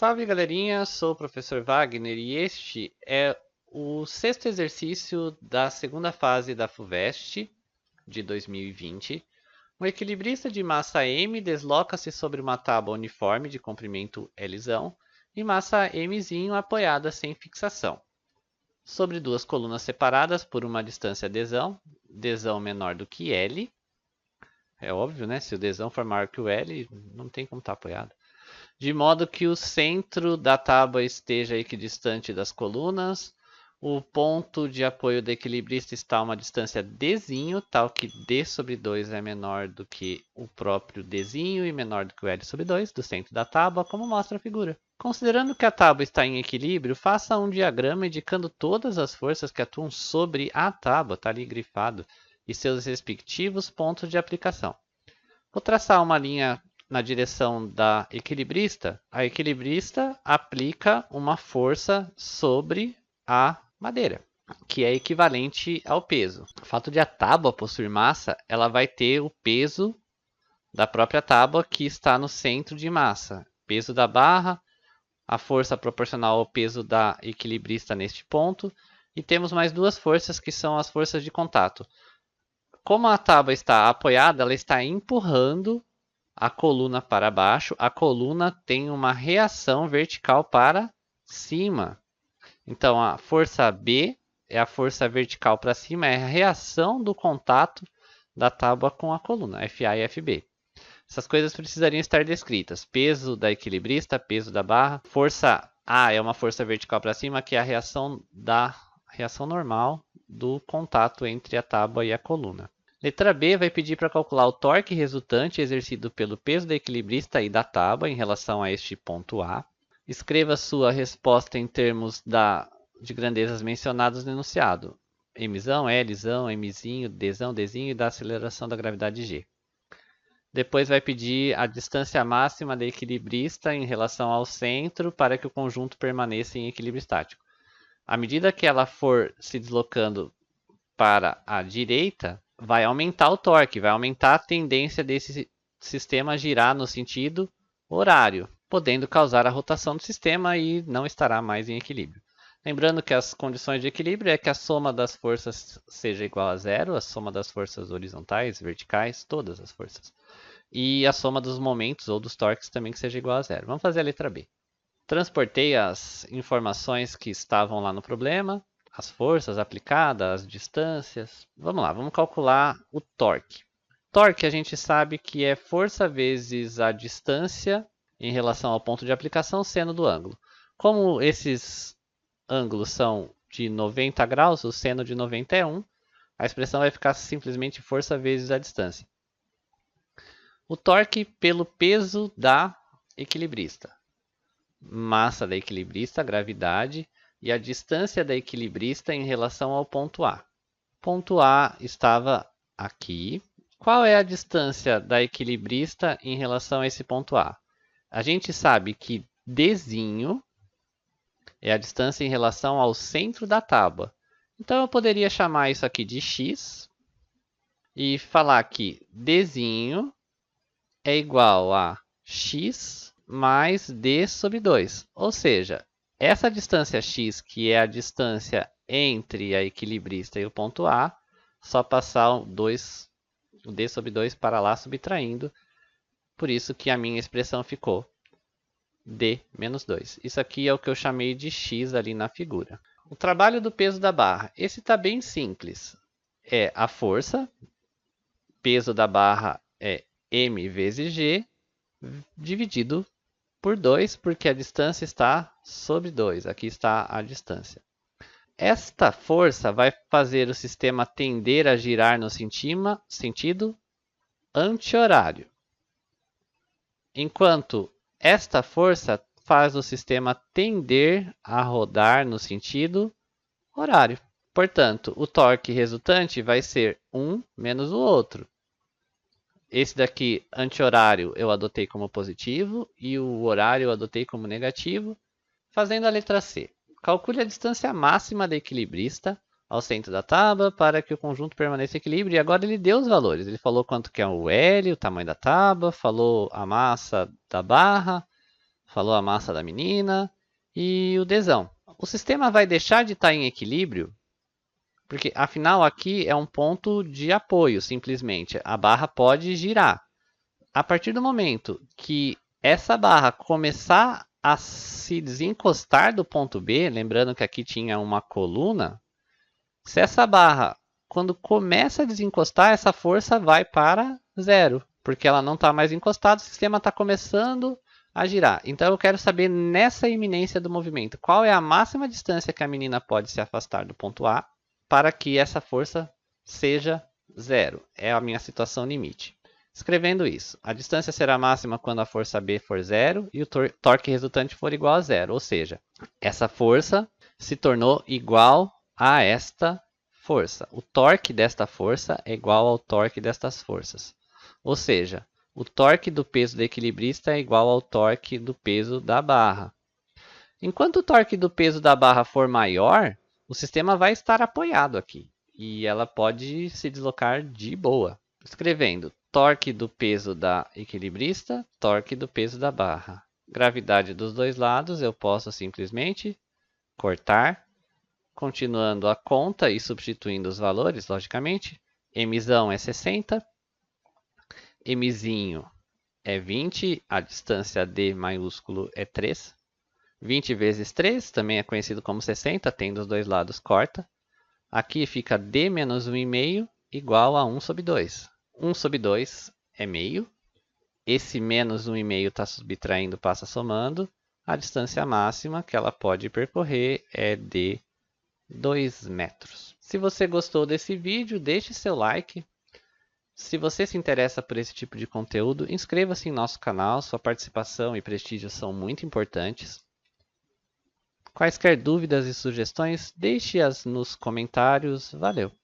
Salve galerinha, sou o professor Wagner e este é o sexto exercício da segunda fase da FUVEST de 2020. Um equilibrista de massa M desloca-se sobre uma tábua uniforme de comprimento L e massa M apoiada sem fixação, sobre duas colunas separadas por uma distância D menor do que L. É óbvio, né? Se o D for maior que o L, não tem como estar apoiado. De modo que o centro da tábua esteja equidistante das colunas, o ponto de apoio do equilibrista está a uma distância D, tal que D sobre 2 é menor do que o próprio D e menor do que o L sobre 2 do centro da tábua, como mostra a figura. Considerando que a tábua está em equilíbrio, faça um diagrama indicando todas as forças que atuam sobre a tábua, está ali grifado, e seus respectivos pontos de aplicação. Vou traçar uma linha na direção da equilibrista. A equilibrista aplica uma força sobre a madeira, que é equivalente ao peso. O fato de a tábua possuir massa, ela vai ter o peso da própria tábua que está no centro de massa. Peso da barra, a força proporcional ao peso da equilibrista neste ponto. E temos mais duas forças que são as forças de contato. Como a tábua está apoiada, ela está empurrando a coluna para baixo, a coluna tem uma reação vertical para cima. Então, a força B é a força vertical para cima, é a reação do contato da tábua com a coluna, FA e FB. Essas coisas precisariam estar descritas. Peso da equilibrista, peso da barra. Força A é uma força vertical para cima, que é a reação normal do contato entre a tábua e a coluna. Letra B vai pedir para calcular o torque resultante exercido pelo peso da equilibrista e da tábua em relação a este ponto A. Escreva sua resposta em termos de grandezas mencionadas no enunciado. M, L, M, D e da aceleração da gravidade G. Depois vai pedir a distância máxima da equilibrista em relação ao centro para que o conjunto permaneça em equilíbrio estático. À medida que ela for se deslocando para a direita, vai aumentar o torque, vai aumentar a tendência desse sistema a girar no sentido horário, podendo causar a rotação do sistema e não estará mais em equilíbrio. Lembrando que as condições de equilíbrio é que a soma das forças seja igual a zero, a soma das forças horizontais, verticais, todas as forças. E a soma dos momentos ou dos torques também que seja igual a zero. Vamos fazer a letra B. Transportei as informações que estavam lá no problema, as forças aplicadas, as distâncias. Vamos lá, vamos calcular o torque. Torque a gente sabe que é força vezes a distância em relação ao ponto de aplicação seno do ângulo. Como esses ângulos são de 90 graus, o seno de 90 é 1, a expressão vai ficar simplesmente força vezes a distância. O torque pelo peso da equilibrista. Massa da equilibrista, gravidade, e a distância da equilibrista em relação ao ponto A. O ponto A estava aqui. Qual é a distância da equilibrista em relação a esse ponto A? A gente sabe que D é a distância em relação ao centro da tábua. Então eu poderia chamar isso aqui de x e falar que D é igual a x mais D sobre 2. Ou seja, essa distância x, que é a distância entre a equilibrista e o ponto A, só passar o D sobre 2 para lá subtraindo. Por isso que a minha expressão ficou D menos 2. Isso aqui é o que eu chamei de x ali na figura. O trabalho do peso da barra. Esse está bem simples. É a força. Peso da barra é M vezes G dividido por 2, porque a distância está sobre 2. Aqui está a distância. Esta força vai fazer o sistema tender a girar no sentido anti-horário. Enquanto esta força faz o sistema tender a rodar no sentido horário. Portanto, o torque resultante vai ser um menos o outro. Esse daqui, anti-horário, eu adotei como positivo e o horário eu adotei como negativo. Fazendo a letra C. Calcule a distância máxima da equilibrista ao centro da tábua para que o conjunto permaneça em equilíbrio. E agora ele deu os valores. Ele falou quanto que é o L, o tamanho da tábua, falou a massa da barra, falou a massa da menina e o Dzão. O sistema vai deixar de estar em equilíbrio, porque afinal aqui é um ponto de apoio, simplesmente. A barra pode girar. A partir do momento que essa barra começar a se desencostar do ponto B, lembrando que aqui tinha uma coluna, se essa barra, quando começa a desencostar, essa força vai para zero, porque ela não está mais encostada, o sistema está começando a girar. Então eu quero saber nessa iminência do movimento, qual é a máxima distância que a menina pode se afastar do ponto A para que essa força seja zero. É a minha situação limite. Escrevendo isso, a distância será máxima quando a força B for zero e o torque resultante for igual a zero. Ou seja, essa força se tornou igual a esta força. O torque desta força é igual ao torque destas forças. Ou seja, o torque do peso do equilibrista é igual ao torque do peso da barra. Enquanto o torque do peso da barra for maior, o sistema vai estar apoiado aqui. E ela pode se deslocar de boa. Escrevendo torque do peso da equilibrista, torque do peso da barra. Gravidade dos dois lados, eu posso simplesmente cortar, continuando a conta e substituindo os valores, logicamente. Mzão é 60, Mzinho é 20, a distância D maiúsculo é 3. 20 vezes 3 também é conhecido como 60, tem dos dois lados corta. Aqui fica D menos 1,5 igual a 1 sobre 2. 1 sobre 2 é meio. Esse menos 1,5 está subtraindo, passa somando. A distância máxima que ela pode percorrer é de 2 metros. Se você gostou desse vídeo, deixe seu like. Se você se interessa por esse tipo de conteúdo, inscreva-se em nosso canal. Sua participação e prestígio são muito importantes. Quaisquer dúvidas e sugestões, deixe-as nos comentários. Valeu!